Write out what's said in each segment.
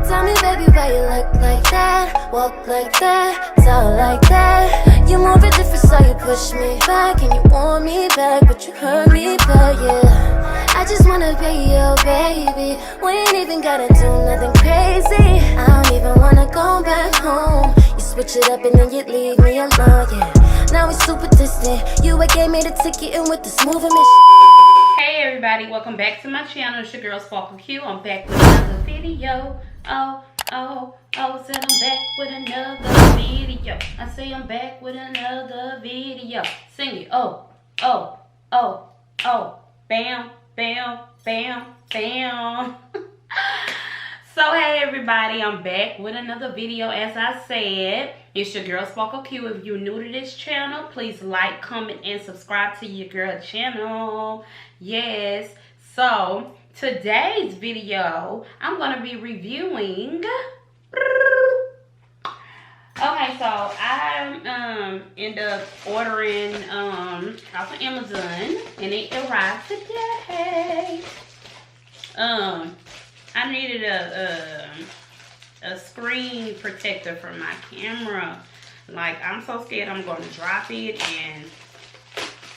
Tell me, baby, why you look like that, walk like that, talk like that. You moving different, so you push me back, and you want me back, but you hurt me back, yeah. I just wanna be your baby. We ain't even gotta do nothing crazy. I don't even wanna go back home. You switch it up and then you leave me alone, yeah. Now we super distant. You gave me the ticket and with this moving mission. Hey everybody, welcome back to my channel. It's your girl Sparkle Q. I'm back with another video. Said I'm back with another video. I say I'm back with another video. Sing it. Bam, bam, bam, bam. So hey everybody, I'm back with another video. As I said, it's your girl Sparkle Q. If you're new to this channel, please like, comment, and subscribe to your girl channel. Yes. So today's video, I'm gonna be reviewing. Okay, so I ended up ordering off of Amazon, and it arrived today. I needed a screen protector for my camera. Like, I'm so scared I'm gonna drop it and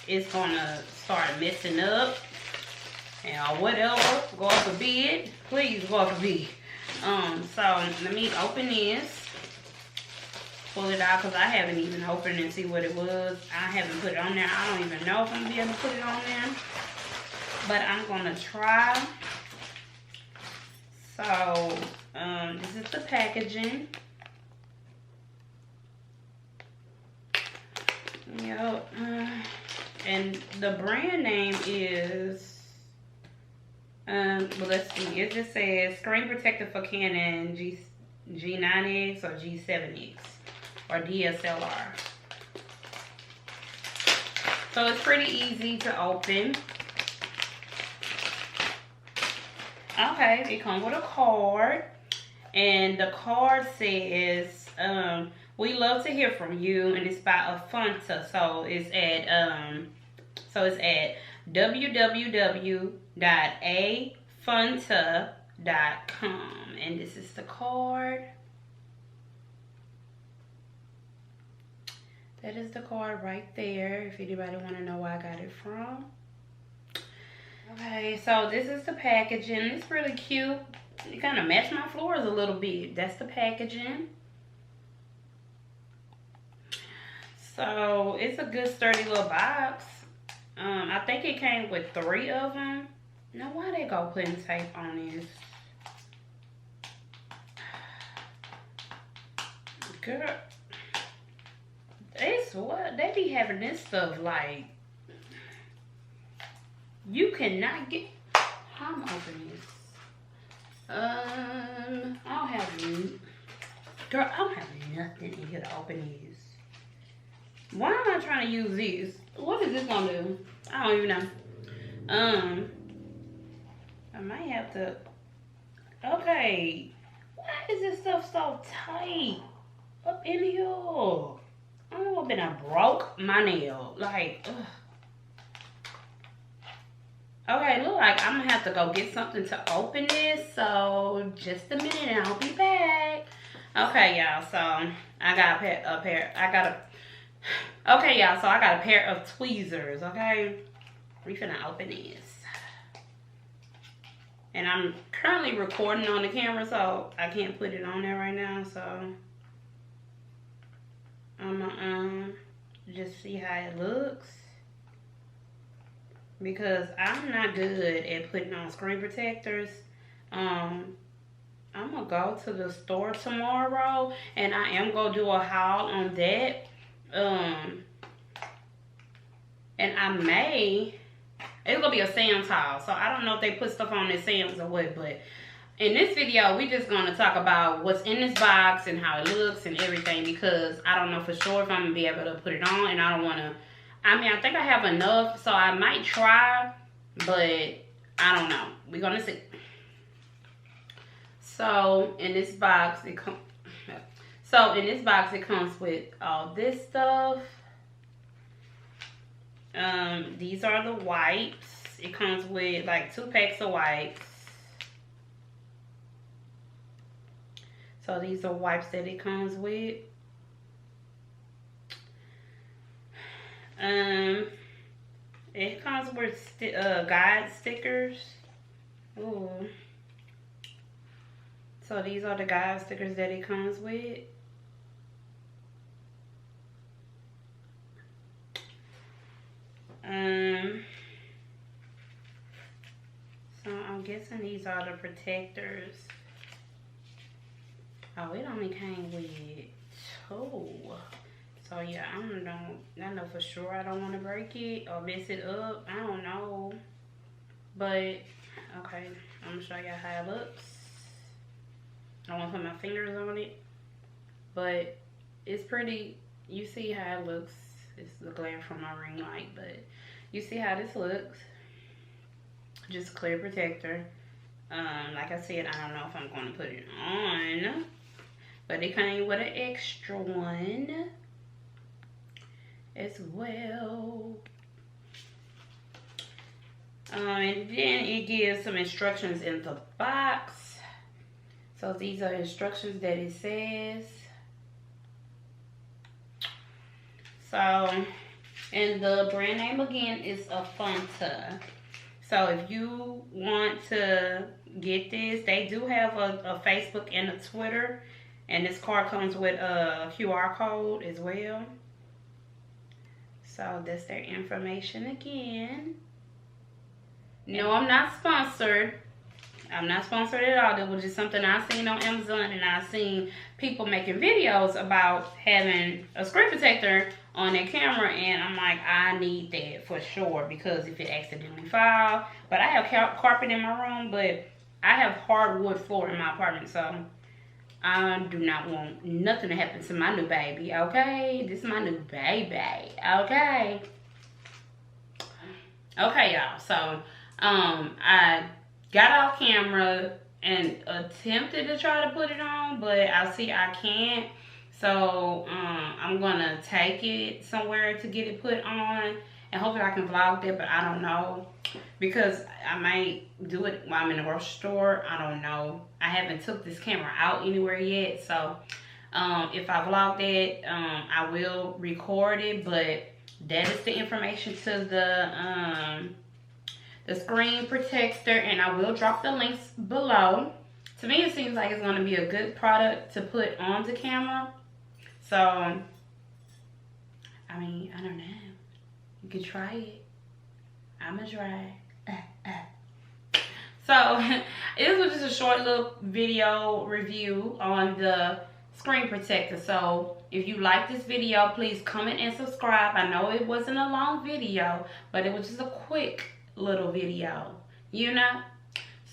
it's gonna start messing up and whatever. God forbid. Please, God forbid. So let me open this. Pull it out because I haven't even opened and see what it was. I haven't put it on there. I don't even know if I'm gonna be able to put it on there. But I'm gonna try. So, this is the packaging. Yep. And the brand name is, well, let's see. It just says screen protector for Canon G9X or G7X or DSLR. So it's pretty easy to open. Okay, it comes with a card, and the card says, "We love to hear from you," and it's by Afunta. So it's at www.afunta.com, and this is the card. That is the card right there. If anybody want to know where I got it from. Okay, so this is the packaging. It's really cute. It kind of matched my floors a little bit. That's the packaging. So it's a good sturdy little box. I think it came with 3 of them. Now why they go putting tape on this? Girl, they be having this stuff like, you cannot get. How am I opening this? I don't have, girl, I don't have nothing in here to open these. Why am I trying to use this? What is this gonna do? I don't even know. I might have to. Okay, why is this stuff so tight up in here? I don't know if I broke my nail. Like, ugh. Okay, look like I'm gonna have to go get something to open this. So just a minute and I'll be back. Okay, y'all. So I got a pair. Okay, y'all. So I got a pair of tweezers. Okay, we finna open this. And I'm currently recording on the camera, so I can't put it on there right now. So I'm gonna just see how it looks. Because I'm not good at putting on screen protectors. I'm gonna go to the store tomorrow and I am gonna do a haul on that. And I may, it's gonna be a Sam's haul. So I don't know if they put stuff on at Sam's or what, but in this video we just gonna talk about what's in this box and how it looks and everything, because I don't know for sure if I'm gonna be able to put it on, and I don't wanna, I mean, I think I have enough, so I might try, but I don't know. We're gonna see. So in this box, it comes with all this stuff. These are the wipes. It comes with like 2 packs of wipes. So these are wipes that it comes with. It comes with guide stickers. Ooh. So these are the guide stickers that it comes with. So I'm guessing these are the protectors. Oh, it only came with 2. So yeah, I know for sure I don't want to break it or mess it up. I don't know. But, okay, I'm going to show y'all how it looks. I want to put my fingers on it. But it's pretty, you see how it looks. It's the glare from my ring light, but you see how this looks. Just clear protector. Like I said, I don't know if I'm going to put it on. But it came with an extra one as well. And then it gives some instructions in the box. So these are instructions that it says. So, and the brand name again is Afunta. So if you want to get this, they do have a Facebook and a Twitter. And this card comes with a QR code as well. So that's their information again. No, I'm not sponsored. I'm not sponsored at all. That was just something I seen on Amazon, and I seen people making videos about having a screen protector on their camera, and I'm like, I need that for sure, because if it accidentally falls. But I have carpet in my room, but I have hardwood floor in my apartment, so I do not want nothing to happen to my new baby, okay? This is my new baby, okay? Okay, y'all. So, I got off camera and attempted to try to put it on, but I see I can't. So, I'm going to take it somewhere to get it put on. And hopefully I can vlog that, but I don't know. Because I might do it while I'm in the grocery store. I don't know. I haven't took this camera out anywhere yet. So, if I vlog that, I will record it. But that is the information to the screen protector. And I will drop the links below. To me, it seems like it's going to be a good product to put on the camera. So, I mean, I don't know. You could try it. I'ma try. So, it was just a short little video review on the screen protector. So, if you like this video, please comment and subscribe. I know it wasn't a long video, but it was just a quick little video, you know?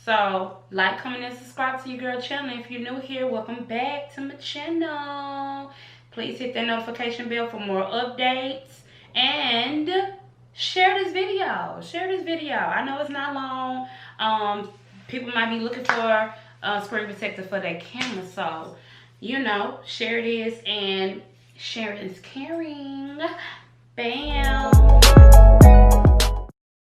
So, like, comment, and subscribe to your girl channel. If you're new here, welcome back to my channel. Please hit that notification bell for more updates. And share this video. Share this video. I know it's not long. People might be looking for a screen protector for their camera. So, you know, share this, and sharing is caring. Bam.